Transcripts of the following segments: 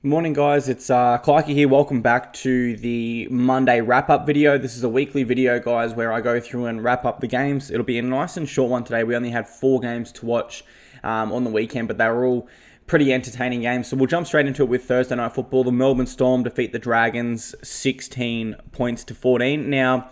Morning guys, it's Clarkey here. Welcome back to the Monday wrap-up video. This is a weekly video, guys, where I go through and wrap up the games. It'll be a nice and short one today. We only had 4 games to watch on the weekend, but they were all pretty entertaining games. So we'll jump straight into it with Thursday Night Football. The Melbourne Storm defeat the Dragons 16 points to 14. Now,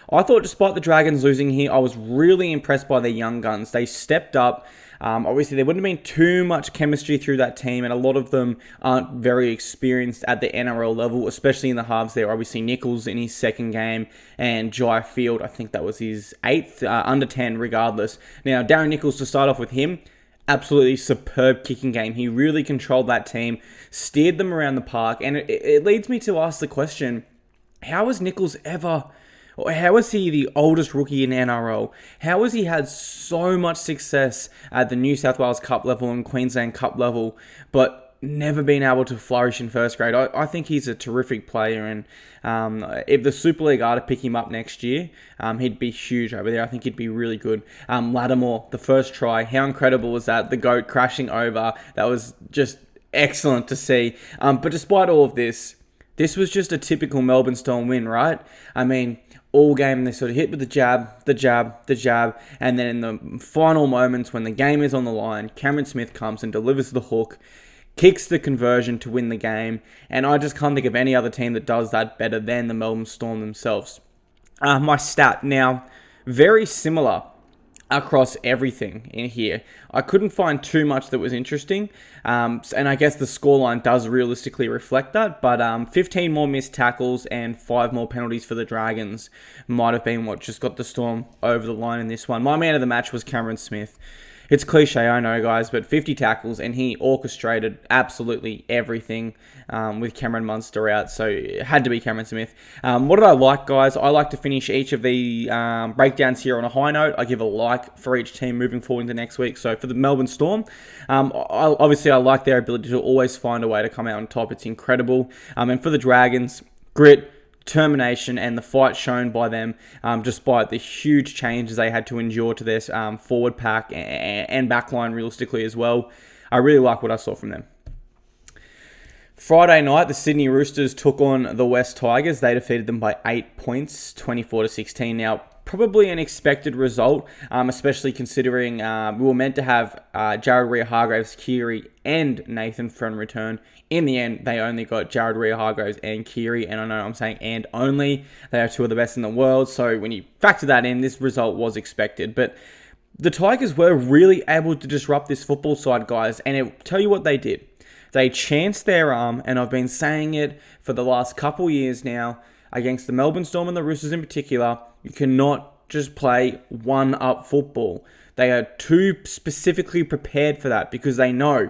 I thought despite the Dragons losing here, I was really impressed by their young guns. They stepped up. Obviously, there wouldn't have been too much chemistry through that team, and a lot of them aren't very experienced at the NRL level, especially in the halves there. Obviously, Nichols in his second game, and Jai Field, I think that was his 8th, under 10 regardless. Now, Darren Nichols, to start off with him, absolutely superb kicking game. He really controlled that team, steered them around the park, and it leads me to ask the question, how has Nichols ever... How is he the oldest rookie in NRL? How has he had so much success at the New South Wales Cup level and Queensland Cup level, but never been able to flourish in first grade? I think he's a terrific player, and if the Super League are to pick him up next year, he'd be huge over there. I think he'd be really good. Lattimore, the first try, how incredible was that? The GOAT crashing over. That was just excellent to see. But despite all of this was just a typical Melbourne Storm win, right? I mean, all game they sort of hit with the jab, and then in the final moments when the game is on the line, Cameron Smith comes and delivers the hook, kicks the conversion to win the game, and I just can't think of any other team that does that better than the Melbourne Storm themselves. My stat now, very similar across everything in here. I couldn't find too much that was interesting, and I guess the scoreline does realistically reflect that, but 15 more missed tackles and 5 more penalties for the Dragons might have been what just got the Storm over the line in this one. My man of the match was Cameron Smith. It's cliche, I know, guys, but 50 tackles, and he orchestrated absolutely everything with Cameron Munster out, so it had to be Cameron Smith. What did I like, guys? I like to finish each of the breakdowns here on a high note. I give a like for each team moving forward into next week. So for the Melbourne Storm, obviously I like their ability to always find a way to come out on top. It's incredible. And for the Dragons, grit, determination, and the fight shown by them, despite the huge changes they had to endure to their forward pack and back line realistically as well. I really like what I saw from them. Friday night, the Sydney Roosters took on the West Tigers. They defeated them by 8 points, 24-16. Now, probably an expected result, especially considering we were meant to have Jared Rea-Hargraves, Keary, and Nathan Friend return. In the end, they only got Jared Rea-Hargraves and Keary, and I know I'm saying and only. They are 2 of the best in the world, so when you factor that in, this result was expected. But the Tigers were really able to disrupt this football side, guys, and I'll tell you what they did. They chanced their arm, and I've been saying it for the last couple years now, against the Melbourne Storm and the Roosters in particular, you cannot just play one-up football. They are too specifically prepared for that because they know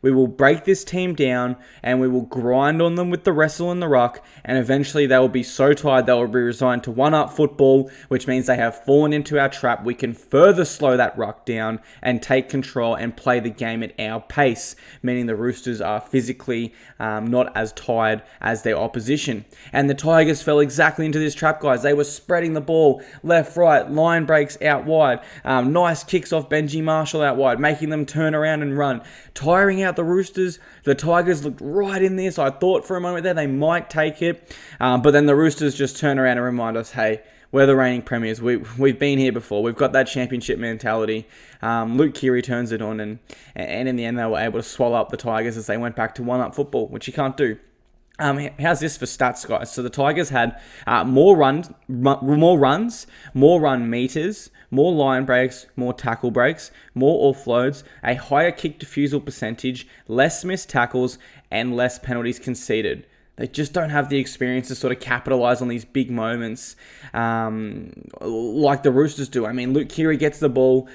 we will break this team down and we will grind on them with the wrestle and the ruck, and eventually they will be so tired they will be resigned to one-up football, which means they have fallen into our trap. We can further slow that ruck down and take control and play the game at our pace, meaning the Roosters are physically not as tired as their opposition. And the Tigers fell exactly into this trap, guys. They were spreading the ball left, right, line breaks out wide, nice kicks off Benji Marshall out wide, making them turn around and run, tiring out the Roosters. The Tigers looked right in this. I thought for a moment there they might take it, but then the Roosters just turn around and remind us, hey, we're the reigning premiers. We've been here before. We've got that championship mentality. Luke Keary turns it on, and in the end they were able to swallow up the Tigers as they went back to one-up football, which you can't do. How's this for stats, guys? So the Tigers had more runs, more run meters, more line breaks, more tackle breaks, more offloads, a higher kick defusal percentage, less missed tackles, and less penalties conceded. They just don't have the experience to sort of capitalize on these big moments like the Roosters do. I mean, Luke Keary gets the ball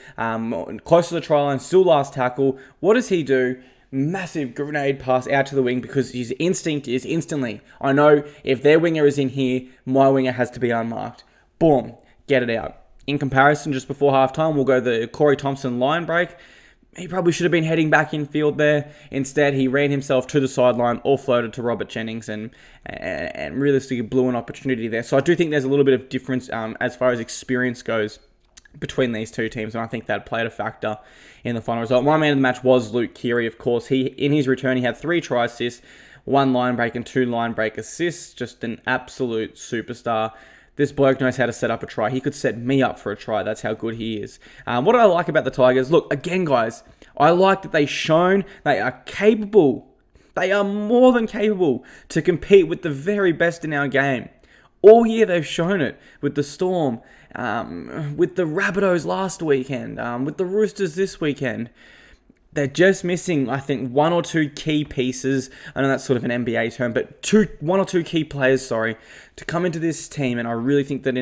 close to the try line, still last tackle. What does he do? Massive grenade pass out to the wing because his instinct is instantly, I know if their winger is in here, my winger has to be unmarked. Boom, get it out. In comparison, just before halftime, we'll go the Corey Thompson line break. He probably should have been heading back in field there. Instead, he ran himself to the sideline, offloaded to Robert Jennings, and realistically blew an opportunity there. So I do think there's a little bit of difference as far as experience goes between these two teams, and I think that played a factor in the final result. My man of the match was Luke Keary, of course. In his return, he had 3 try assists, 1 line break and 2 line break assists. Just an absolute superstar. This bloke knows how to set up a try. He could set me up for a try. That's how good he is. What do I like about the Tigers? Look, again, guys, I like that they've shown they are capable. They are more than capable to compete with the very best in our game. All year they've shown it with the Storm, with the Rabbitohs last weekend, with the Roosters this weekend. They're just missing, I think, 1 or 2 key pieces. I know that's sort of an NBA term, but 1 or 2 key players, to come into this team. And I really think that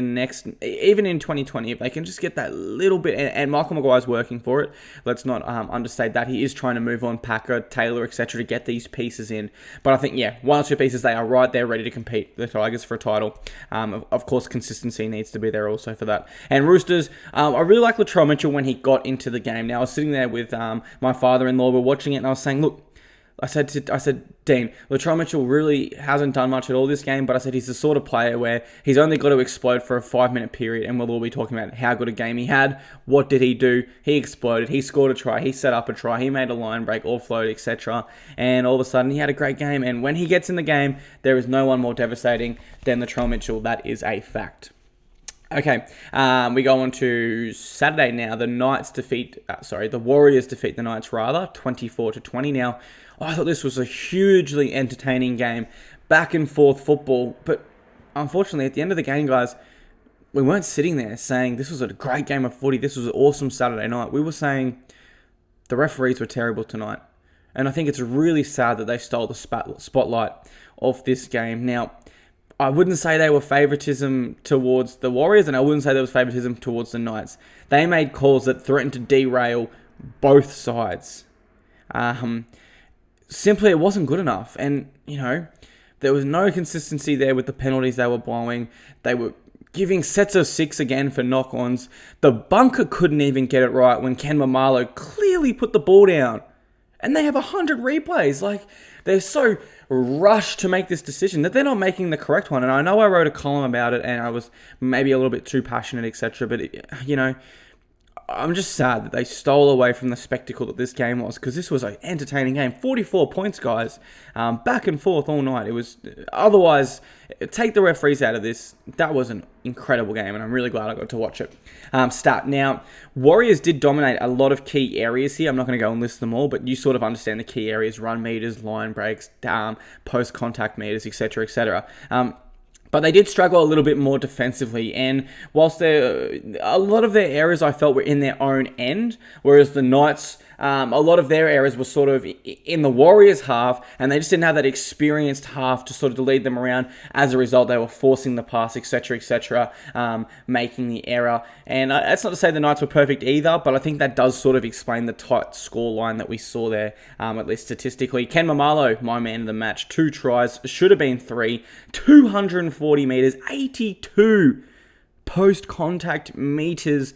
even in 2020, if they can just get that little bit, and Michael Maguire's working for it. Let's not understate that. He is trying to move on Packer, Taylor, etc. to get these pieces in. But I think, 1 or 2 pieces, they are right there ready to compete, the Tigers, for a title. Of course, consistency needs to be there also for that. And Roosters, I really like Latrell Mitchell when he got into the game. Now, I was sitting there with my father-in-law, we're watching it, and I was saying, look, I said, Dean, Latrell Mitchell really hasn't done much at all this game, but I said he's the sort of player where he's only got to explode for a 5-minute period, and we'll all be talking about how good a game he had. What did he do? He exploded. He scored a try. He set up a try. He made a line break, offload, etc. And all of a sudden, he had a great game. And when he gets in the game, there is no one more devastating than Latrell Mitchell. That is a fact. Okay, we go on to Saturday now. The Warriors defeat the Knights, 24-20. Now, I thought this was a hugely entertaining game, back and forth football, but unfortunately, at the end of the game, guys, we weren't sitting there saying this was a great game of footy, this was an awesome Saturday night. We were saying the referees were terrible tonight, and I think it's really sad that they stole the spotlight off this game. Now, I wouldn't say they were favoritism towards the Warriors, and I wouldn't say there was favoritism towards the Knights. They made calls that threatened to derail both sides. Simply, it wasn't good enough. And, there was no consistency there with the penalties they were blowing. They were giving sets of 6 again for knock-ons. The bunker couldn't even get it right when Ken Mamalo clearly put the ball down. And they have 100 replays. They're so rushed to make this decision that they're not making the correct one. And I know I wrote a column about it and I was maybe a little bit too passionate, etc. But, I'm just sad that they stole away from the spectacle that this game was, because this was an entertaining game. 44 points, guys. Back and forth all night. It was, otherwise, take the referees out of this. That was an incredible game, and I'm really glad I got to watch it. Now, Warriors did dominate a lot of key areas here. I'm not going to go and list them all, but you sort of understand the key areas: run meters, line breaks, post-contact meters, etc., etc. But they did struggle a little bit more defensively, and whilst a lot of their errors I felt were in their own end, whereas the Knights, a lot of their errors were sort of in the Warriors' half, and they just didn't have that experienced half to sort of lead them around. As a result, they were forcing the pass, etc., making the error. And that's not to say the Knights were perfect either, but I think that does sort of explain the tight scoreline that we saw there, at least statistically. Ken Mamalo, my man of the match, 2 tries, should have been 3, 240 meters, 82 post-contact meters,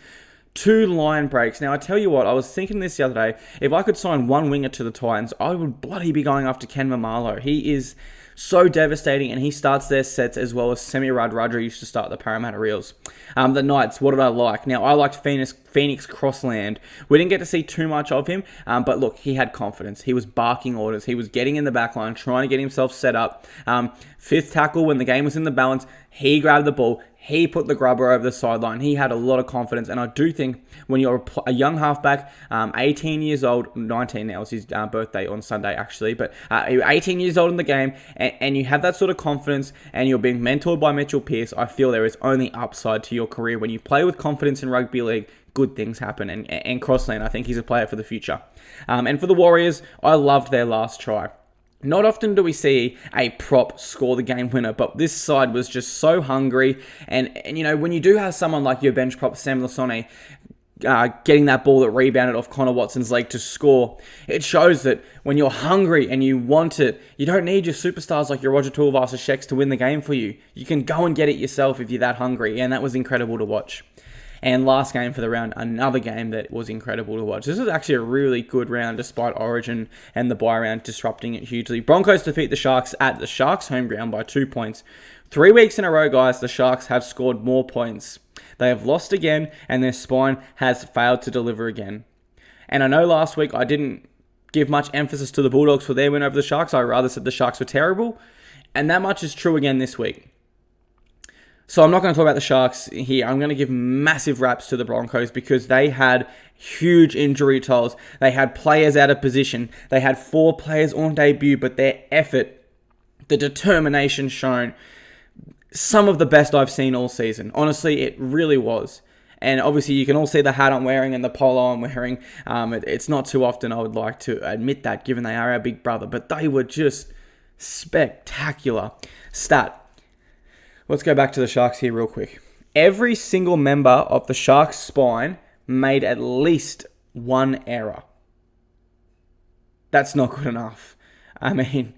2 line breaks. Now, I tell you what, I was thinking this the other day. If I could sign one winger to the Titans, I would bloody be going after Ken Mamalo. He is so devastating, and he starts their sets as well as Semi Radradra used to start the Parramatta Reels. The Knights, what did I like? Now, I liked Phoenix Crossland. We didn't get to see too much of him, but look, he had confidence. He was barking orders. He was getting in the back line, trying to get himself set up. 5th tackle, when the game was in the balance, he grabbed the ball. He put the grubber over the sideline. He had a lot of confidence. And I do think when you're a young halfback, 18 years old, 19 now, it's his birthday on Sunday actually, but 18 years old in the game, and you have that sort of confidence, and you're being mentored by Mitchell Pearce, I feel there is only upside to your career. When you play with confidence in rugby league, good things happen. And Crossland, I think he's a player for the future. And for the Warriors, I loved their last try. Not often do we see a prop score the game winner, but this side was just so hungry. And when you do have someone like your bench prop, Sam Lasone, getting that ball that rebounded off Connor Watson's leg to score, it shows that when you're hungry and you want it, you don't need your superstars like your Roger Tuivasa-Sheck to win the game for you. You can go and get it yourself if you're that hungry, and that was incredible to watch. And last game for the round, another game that was incredible to watch. This was actually a really good round despite Origin and the bye round disrupting it hugely. Broncos defeat the Sharks at the Sharks home ground by 2 points. 3 weeks in a row, guys, the Sharks have scored more points They have lost again, and their spine has failed to deliver again. And I know last week I didn't give much emphasis to the Bulldogs for their win over the Sharks. I rather said the Sharks were terrible. And that much is true again this week. So I'm not going to talk about the Sharks here. I'm going to give massive raps to the Broncos because they had huge injury tolls. They had players out of position. They had 4 players on debut, but their effort, the determination shown, some of the best I've seen all season. Honestly, it really was. And obviously, you can all see the hat I'm wearing and the polo I'm wearing. It's not too often I would like to admit that, given they are our big brother. But they were just spectacular. Stat. Let's go back to the Sharks here real quick. Every single member of the Sharks spine made at least 1 error. That's not good enough. I mean,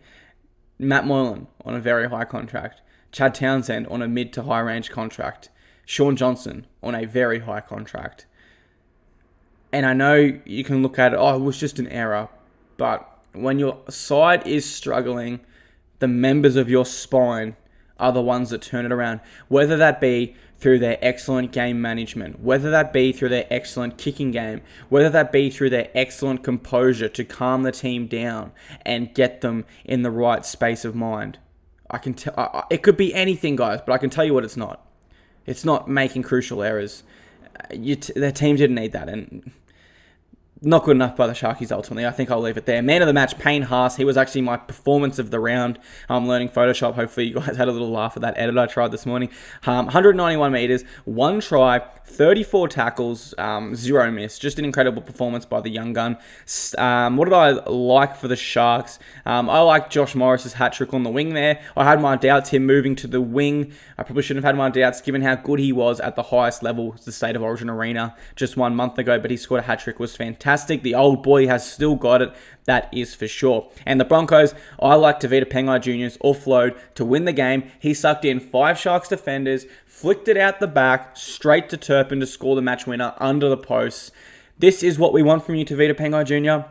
Matt Moylan on a very high contract. Chad Townsend on a mid to high range contract. Sean Johnson on a very high contract. And I know you can look at it, it was just an error. But when your side is struggling, the members of your spine are the ones that turn it around. Whether that be through their excellent game management, whether that be through their excellent kicking game, whether that be through their excellent composure to calm the team down and get them in the right space of mind. I can tell it could be anything, guys, but I can tell you what it's not. It's not making crucial errors. Their team didn't need that, and not good enough by the Sharkies ultimately. I think I'll leave it there. Man of the match, Payne Haas. He was actually my performance of the round. I'm learning Photoshop. Hopefully you guys had a little laugh at that edit I tried this morning. 191 meters, 1 try, 34 tackles, 0 miss. Just an incredible performance by the young gun. What did I like for the Sharks? I like Josh Morris's hat-trick on the wing there. I had my doubts him moving to the wing. I probably shouldn't have had my doubts given how good he was at the highest level, the State of Origin Arena, just 1 month ago, but he scored a hat-trick, was fantastic. The old boy has still got it, that is for sure. And the Broncos, I like Tavita Pengai Jr.'s offload to win the game. He sucked in 5 Sharks defenders, flicked it out the back, straight to Turpin to score the match winner under the posts. This is what we want from you, Tavita Pengai Jr.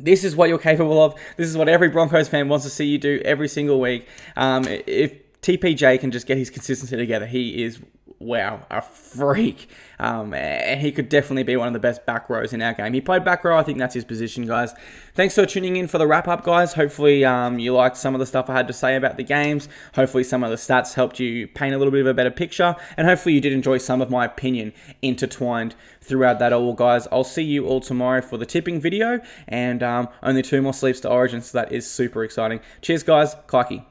This is what you're capable of. This is what every Broncos fan wants to see you do every single week. If TPJ can just get his consistency together, he is, wow, a freak. And he could definitely be one of the best back rows in our game. He played back row. I think that's his position, guys. Thanks for tuning in for the wrap-up, guys. Hopefully you liked some of the stuff I had to say about the games. Hopefully some of the stats helped you paint a little bit of a better picture. And hopefully you did enjoy some of my opinion intertwined throughout that all, guys. I'll see you all tomorrow for the tipping video. And only 2 more sleeps to Origin, so that is super exciting. Cheers, guys. Clarkey.